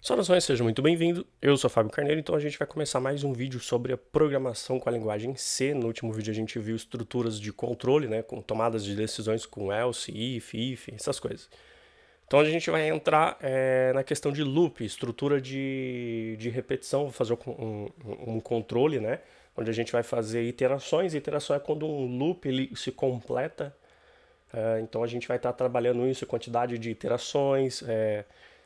Saudações, seja muito bem-vindo. Eu sou Fábio Carneiro, então a gente vai começar mais um vídeo sobre a programação com a linguagem C. No último vídeo a gente viu estruturas de controle, né, com tomadas de decisões com else, if, essas coisas. Então a gente vai entrar na questão de loop, estrutura de repetição, vou fazer um controle, né, onde a gente vai fazer iterações. Iteração é quando um loop ele se completa. Então a gente vai estar trabalhando isso, quantidade de iterações,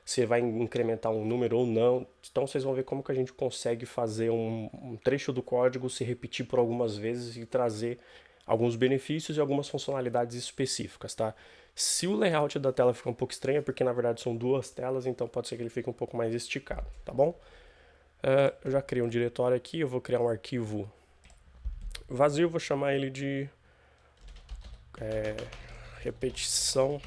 se vai incrementar um número ou não. Então vocês vão ver como que a gente consegue fazer um trecho do código se repetir por algumas vezes e trazer alguns benefícios e algumas funcionalidades específicas, tá? Se o layout da tela ficar um pouco estranho, é porque na verdade são duas telas, então pode ser que ele fique um pouco mais esticado, tá bom? Eu já criei um diretório aqui, eu vou criar um arquivo vazio, vou chamar ele de repetição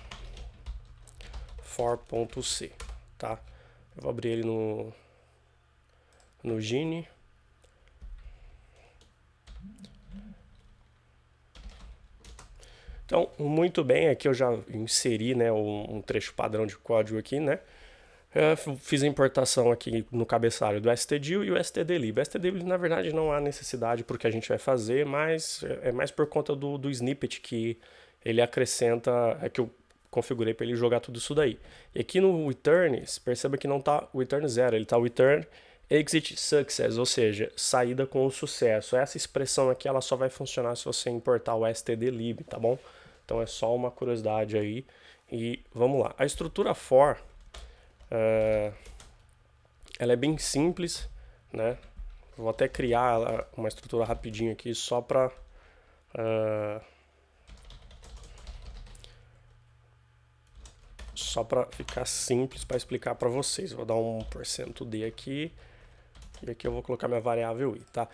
for.c, tá? Eu vou abrir ele no Gini. Então, muito bem, aqui eu já inseri, né, um trecho padrão de código aqui, né? Fiz a importação aqui no cabeçalho do stdio e o stdlib. O stdlib, na verdade, não há necessidade porque a gente vai fazer, mas é mais por conta do snippet que ele acrescenta, que eu configurei para ele jogar tudo isso daí. E aqui no return, perceba que não está o return 0, ele está o return exit success, ou seja, saída com sucesso. Essa expressão aqui ela só vai funcionar se você importar o stdlib, tá bom? Então é só uma curiosidade aí. E vamos lá. A estrutura for, ela é bem simples, né? Vou até criar uma estrutura rapidinho aqui só para ficar simples para explicar para vocês. Vou dar um %d aqui e aqui eu vou colocar minha variável i, tá?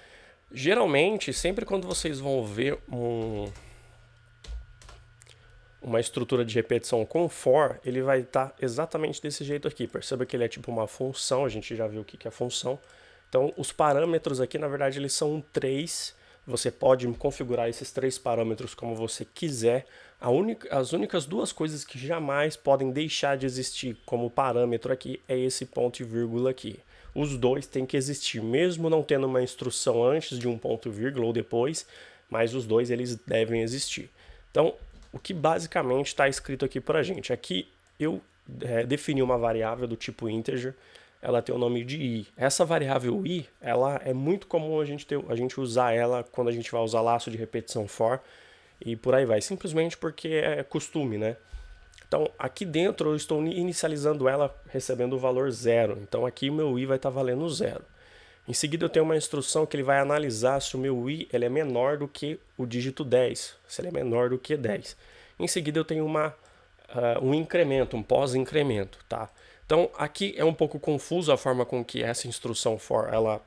Geralmente, sempre quando vocês vão ver uma estrutura de repetição com for, ele vai estar exatamente desse jeito aqui. Perceba que ele é tipo uma função, a gente já viu o que é função. Então, os parâmetros aqui, na verdade, eles são 3. Você pode configurar esses 3 parâmetros como você quiser. As únicas duas coisas que jamais podem deixar de existir como parâmetro aqui é esse ponto e vírgula aqui. Os dois têm que existir, mesmo não tendo uma instrução antes de um ponto e vírgula ou depois, mas os dois eles devem existir. Então, o que basicamente está escrito aqui para a gente? Aqui eu defini uma variável do tipo integer, ela tem o nome de i. Essa variável i, ela é muito comum a gente usar ela quando a gente vai usar laço de repetição for e por aí vai, simplesmente porque é costume, né? Então aqui dentro eu estou inicializando ela recebendo o valor 0, então aqui o meu i vai estar valendo 0. Em seguida eu tenho uma instrução que ele vai analisar se o meu i ele é menor do que o dígito 10, se ele é menor do que 10. Em seguida eu tenho um incremento, um pós-incremento, tá? Então aqui é um pouco confuso a forma com que essa instrução for ela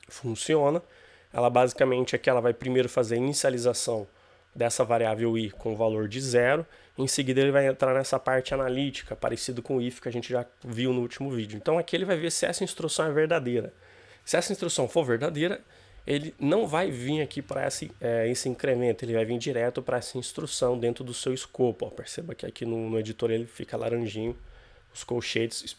funciona. Ela basicamente é que ela vai primeiro fazer a inicialização dessa variável i com o valor de 0. Em seguida ele vai entrar nessa parte analítica, parecido com o if que a gente já viu no último vídeo. Então aqui ele vai ver se essa instrução é verdadeira. Se essa instrução for verdadeira, ele não vai vir aqui para esse incremento, ele vai vir direto para essa instrução dentro do seu escopo. Ó, perceba que aqui no editor ele fica laranjinho, os colchetes,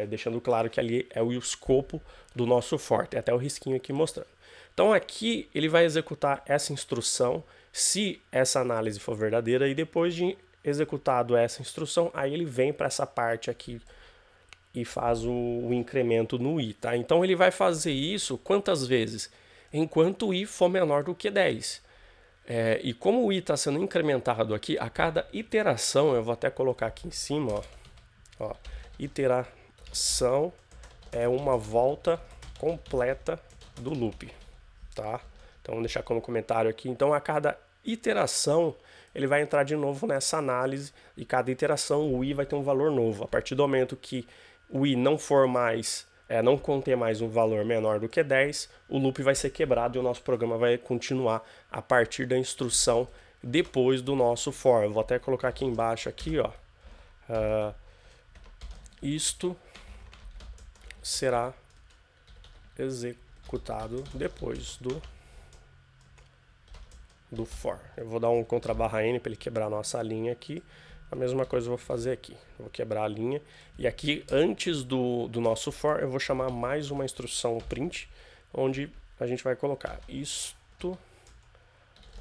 deixando claro que ali é o escopo do nosso for. Tem até o risquinho aqui mostrando. Então aqui ele vai executar essa instrução se essa análise for verdadeira e depois de executado essa instrução, aí ele vem para essa parte aqui e faz o incremento no i, tá? Então ele vai fazer isso quantas vezes? Enquanto o i for menor do que 10. E como o i está sendo incrementado aqui, a cada iteração, eu vou até colocar aqui em cima, ó, iteração é uma volta completa do loop, tá? Então vamos deixar como comentário aqui. Então a cada iteração ele vai entrar de novo nessa análise e cada iteração o i vai ter um valor novo. A partir do momento que o i não for mais, não conter mais um valor menor do que 10, o loop vai ser quebrado e o nosso programa vai continuar a partir da instrução depois do nosso for. Eu vou até colocar aqui embaixo aqui, ó. Isto será executado depois do for. Eu vou dar um contra barra n para ele quebrar a nossa linha aqui. A mesma coisa eu vou fazer aqui. Eu vou quebrar a linha. E aqui, antes do nosso for, eu vou chamar mais uma instrução print, onde a gente vai colocar isto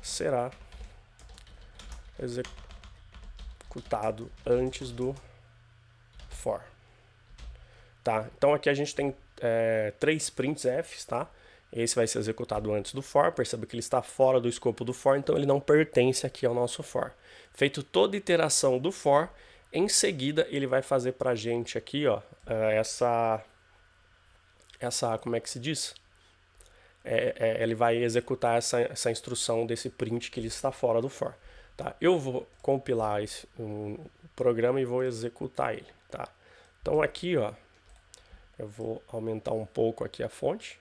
será executado antes do for. Tá? Então aqui a gente tem 3 prints Fs, tá? Esse vai ser executado antes do for. Perceba que ele está fora do escopo do for, então ele não pertence aqui ao nosso for. Feito toda a iteração do for, em seguida ele vai fazer pra gente aqui, ó, essa como é que se diz? Ele vai executar essa instrução desse print que ele está fora do for. Tá? Eu vou compilar um programa e vou executar ele. Tá? Então aqui, ó, eu vou aumentar um pouco aqui a fonte.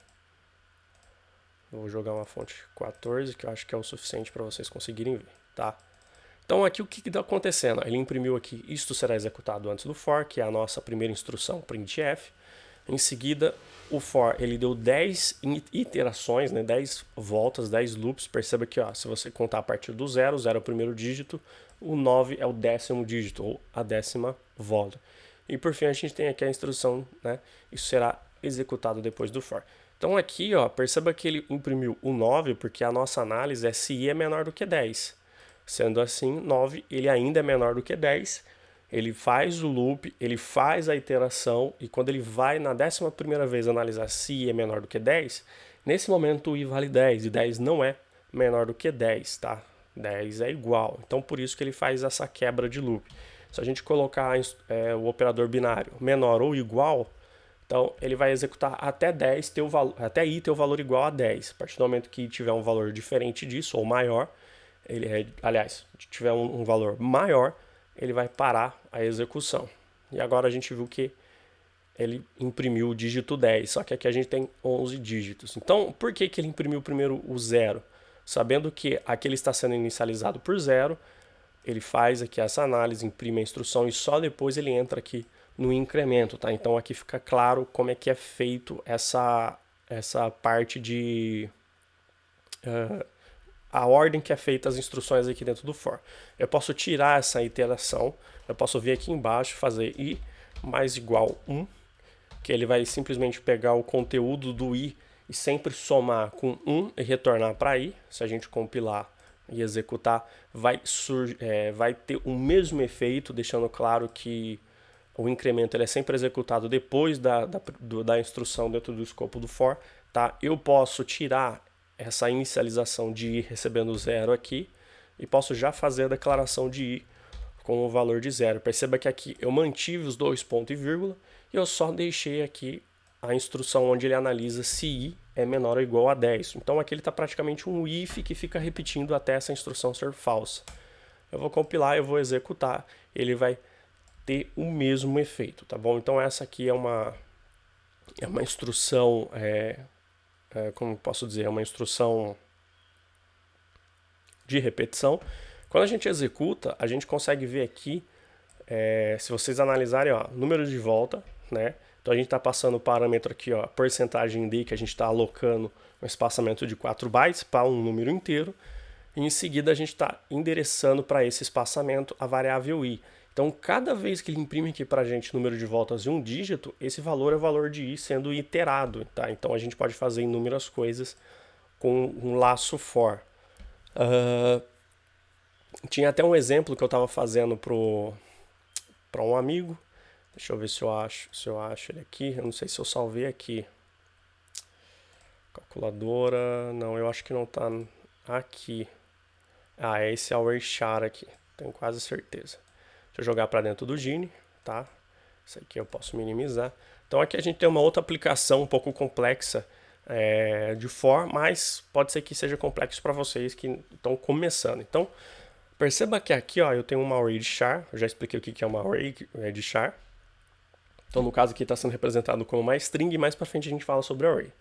Eu vou jogar uma fonte 14, que eu acho que é o suficiente para vocês conseguirem ver. Tá? Então aqui o que está acontecendo? Ele imprimiu aqui, isto será executado antes do for, que é a nossa primeira instrução printf. Em seguida, o for ele deu 10 iterações, né, 10 voltas, 10 loops. Perceba que, ó, se você contar a partir do 0, 0 é o primeiro dígito, o 9 é o 10º dígito, ou a 10ª volta. E por fim a gente tem aqui a instrução, né, isso será executado depois do for. Então aqui, ó, perceba que ele imprimiu o 9 porque a nossa análise é se i é menor do que 10. Sendo assim, 9 ele ainda é menor do que 10. Ele faz o loop, ele faz a iteração, e quando ele vai na 11ª vez analisar se i é menor do que 10, nesse momento o i vale 10, e 10 não é menor do que 10, tá? 10 é igual, então por isso que ele faz essa quebra de loop. Se a gente colocar o operador binário menor ou igual, então ele vai executar até 10 até i ter o valor igual a 10. A partir do momento que tiver um valor diferente disso, ou maior, tiver um valor maior, ele vai parar a execução. E agora a gente viu que ele imprimiu o dígito 10, só que aqui a gente tem 11 dígitos. Então, por que ele imprimiu primeiro o 0? Sabendo que aqui ele está sendo inicializado por 0, ele faz aqui essa análise, imprime a instrução e só depois ele entra aqui no incremento, tá? Então aqui fica claro como é que é feito essa parte de... a ordem que é feita as instruções aqui dentro do for. Eu posso tirar essa iteração, eu posso vir aqui embaixo, fazer i mais igual 1, que ele vai simplesmente pegar o conteúdo do i e sempre somar com 1 e retornar para i. Se a gente compilar e executar, vai ter o mesmo efeito, deixando claro que o incremento ele é sempre executado depois da instrução dentro do escopo do for. Tá? Eu posso tirar essa inicialização de i recebendo 0 aqui e posso já fazer a declaração de i com o valor de 0. Perceba que aqui eu mantive os dois pontos e vírgula e eu só deixei aqui a instrução onde ele analisa se i é menor ou igual a 10. Então aqui ele está praticamente um if que fica repetindo até essa instrução ser falsa. Eu vou compilar, eu vou executar, ele vai ter o mesmo efeito, tá bom? Então essa aqui é uma instrução, como posso dizer, é uma instrução de repetição. Quando a gente executa, a gente consegue ver aqui, se vocês analisarem, ó, número de volta, né? Então a gente está passando o parâmetro aqui, ó, porcentagem de que a gente está alocando um espaçamento de 4 bytes para um número inteiro. E em seguida a gente está endereçando para esse espaçamento a variável i. Então cada vez que ele imprime aqui para a gente número de voltas de um dígito, esse valor é o valor de i sendo iterado. Tá? Então a gente pode fazer inúmeras coisas com um laço for. Tinha até um exemplo que eu estava fazendo para um amigo. Deixa eu ver se eu acho ele aqui. Eu não sei se eu salvei aqui. Calculadora. Não, eu acho que não está aqui. Ah, é esse array char aqui. Tenho quase certeza. Deixa eu jogar para dentro do Gini, tá? Isso aqui eu posso minimizar. Então aqui a gente tem uma outra aplicação um pouco complexa de for, mas pode ser que seja complexo para vocês que estão começando. Então, perceba que aqui, ó, eu tenho uma array de char. Eu já expliquei o que é uma array de char. Então, no caso aqui está sendo representado como uma string, e mais para frente a gente fala sobre array.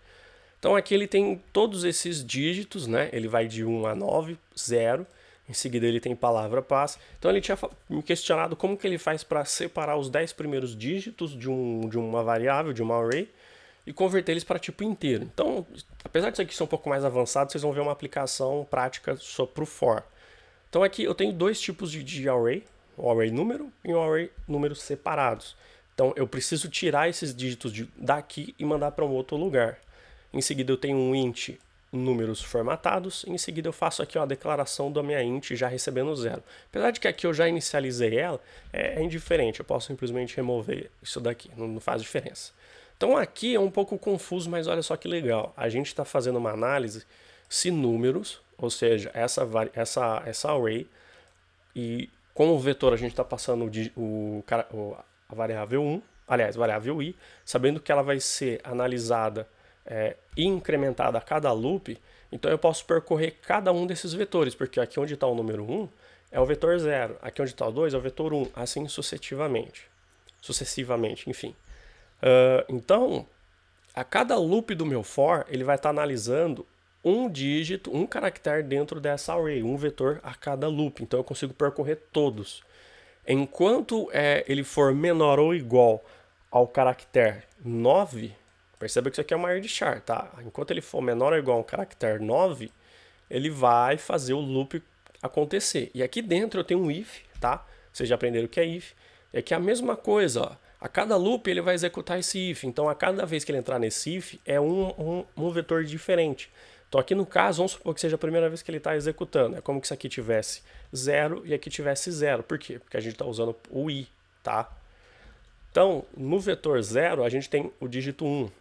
Então, aqui ele tem todos esses dígitos, né? Ele vai de 1 a 9, 0. Em seguida ele tem palavra passe. Então, ele tinha me questionado como que ele faz para separar os 10 primeiros dígitos de uma variável, de uma array, e converter eles para tipo inteiro. Então, apesar disso aqui ser um pouco mais avançado, vocês vão ver uma aplicação prática só para o for. Então, aqui eu tenho dois tipos de array, um array número e um array números separados. Então eu preciso tirar esses dígitos daqui e mandar para um outro lugar. Em seguida eu tenho um int números formatados, e em seguida eu faço aqui ó, a declaração da minha int já recebendo 0. Apesar de que aqui eu já inicializei ela, é indiferente, eu posso simplesmente remover isso daqui, não faz diferença. Então aqui é um pouco confuso, mas olha só que legal. A gente está fazendo uma análise se números, ou seja, essa array, e com o vetor a gente está passando a variável 1, aliás, variável i, sabendo que ela vai ser analisada e incrementada a cada loop, então eu posso percorrer cada um desses vetores, porque aqui onde está o número 1 é o vetor 0, aqui onde está o 2 é o vetor 1, assim sucessivamente, enfim. Então, a cada loop do meu for, ele vai estar analisando um dígito, um caractere dentro dessa array, um vetor a cada loop, então eu consigo percorrer todos. Enquanto ele for menor ou igual ao caractere 9, perceba que isso aqui é uma array de char, tá? Enquanto ele for menor ou igual ao caractere 9, ele vai fazer o loop acontecer. E aqui dentro eu tenho um if, tá? Vocês já aprenderam o que é if. E aqui é a mesma coisa, ó. A cada loop ele vai executar esse if. Então a cada vez que ele entrar nesse if é um vetor diferente. Então aqui no caso, vamos supor que seja a primeira vez que ele está executando. É como se aqui tivesse 0 e aqui tivesse 0. Por quê? Porque a gente está usando o i, tá? Então, no vetor 0, a gente tem o dígito 1.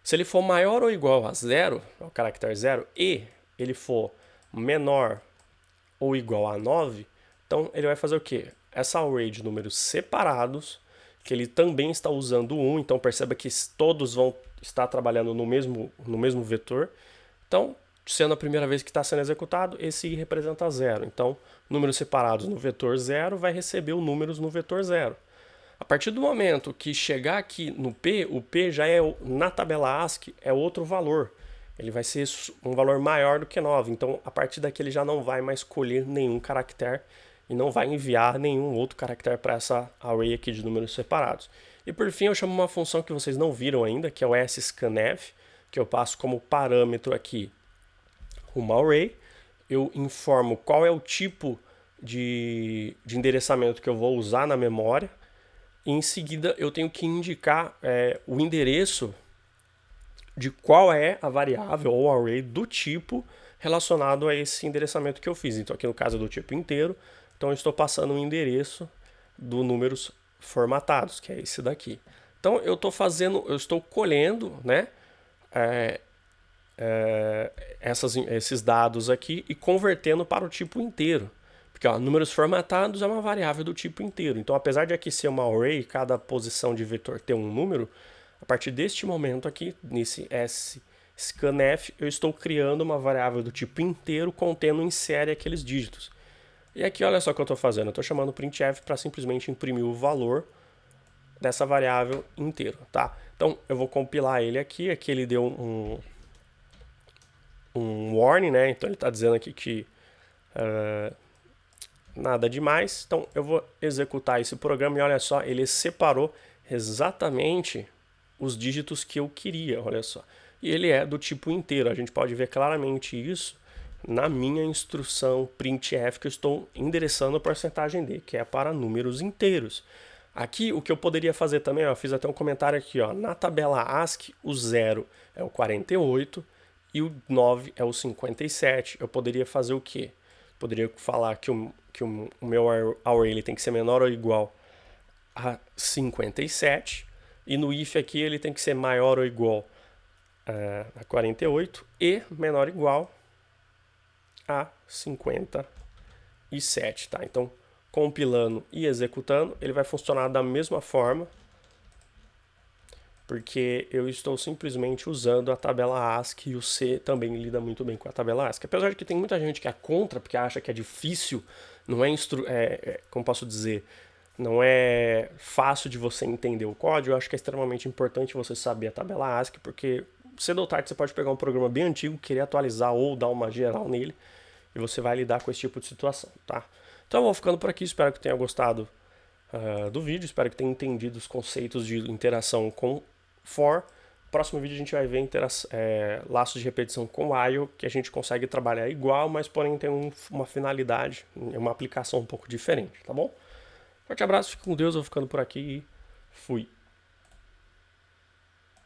Se ele for maior ou igual a 0, o caractere 0, e ele for menor ou igual a 9, então ele vai fazer o quê? Essa array de números separados, que ele também está usando 1, então perceba que todos vão estar trabalhando no mesmo vetor. Então, sendo a primeira vez que está sendo executado, esse i representa 0. Então, números separados no vetor 0 vai receber o números no vetor 0. A partir do momento que chegar aqui no P, o P já é, na tabela ASCII, é outro valor. Ele vai ser um valor maior do que 9. Então, a partir daqui ele já não vai mais escolher nenhum caractere e não vai enviar nenhum outro caractere para essa array aqui de números separados. E por fim, eu chamo uma função que vocês não viram ainda, que é o scanf, que eu passo como parâmetro aqui uma array. Eu informo qual é o tipo de endereçamento que eu vou usar na memória. E em seguida eu tenho que indicar o endereço de qual é a variável ou array do tipo relacionado a esse endereçamento que eu fiz. Então aqui no caso é do tipo inteiro, então eu estou passando um endereço do números formatados, que é esse daqui. Então eu estou colhendo, né, esses dados aqui e convertendo para o tipo inteiro. Porque ó, números formatados é uma variável do tipo inteiro. Então, apesar de aqui ser uma array, cada posição de vetor ter um número, a partir deste momento aqui, nesse scanf, eu estou criando uma variável do tipo inteiro contendo em série aqueles dígitos. E aqui, olha só o que eu estou fazendo. Eu estou chamando o printf para simplesmente imprimir o valor dessa variável inteiro, tá? Então, eu vou compilar ele aqui. Aqui ele deu um warning, né? Então, ele está dizendo aqui que nada demais. Então, eu vou executar esse programa e olha só, ele separou exatamente os dígitos que eu queria, olha só. E ele é do tipo inteiro. A gente pode ver claramente isso na minha instrução printf que eu estou endereçando a porcentagem d, que é para números inteiros. Aqui, o que eu poderia fazer também, ó, eu fiz até um comentário aqui, ó, na tabela ASCII, o 0 é o 48 e o 9 é o 57. Eu poderia fazer o quê? Poderia falar que o meu array ele tem que ser menor ou igual a 57 e no if aqui ele tem que ser maior ou igual a 48 e menor ou igual a 57, tá? Então, compilando e executando, ele vai funcionar da mesma forma, porque eu estou simplesmente usando a tabela ASCII e o C também lida muito bem com a tabela ASCII. Apesar de que tem muita gente que é contra, porque acha que é difícil, não como posso dizer, não é fácil de você entender o código. Eu acho que é extremamente importante você saber a tabela ASCII, porque cedo ou tarde você pode pegar um programa bem antigo, querer atualizar ou dar uma geral nele, e você vai lidar com esse tipo de situação, tá? Então eu vou ficando por aqui, espero que tenha gostado do vídeo, espero que tenha entendido os conceitos de interação com for. Próximo vídeo a gente vai ver laços de repetição com while, que a gente consegue trabalhar igual, mas porém tem uma finalidade, uma aplicação um pouco diferente, tá bom? Forte abraço, fique com Deus, eu vou ficando por aqui e fui.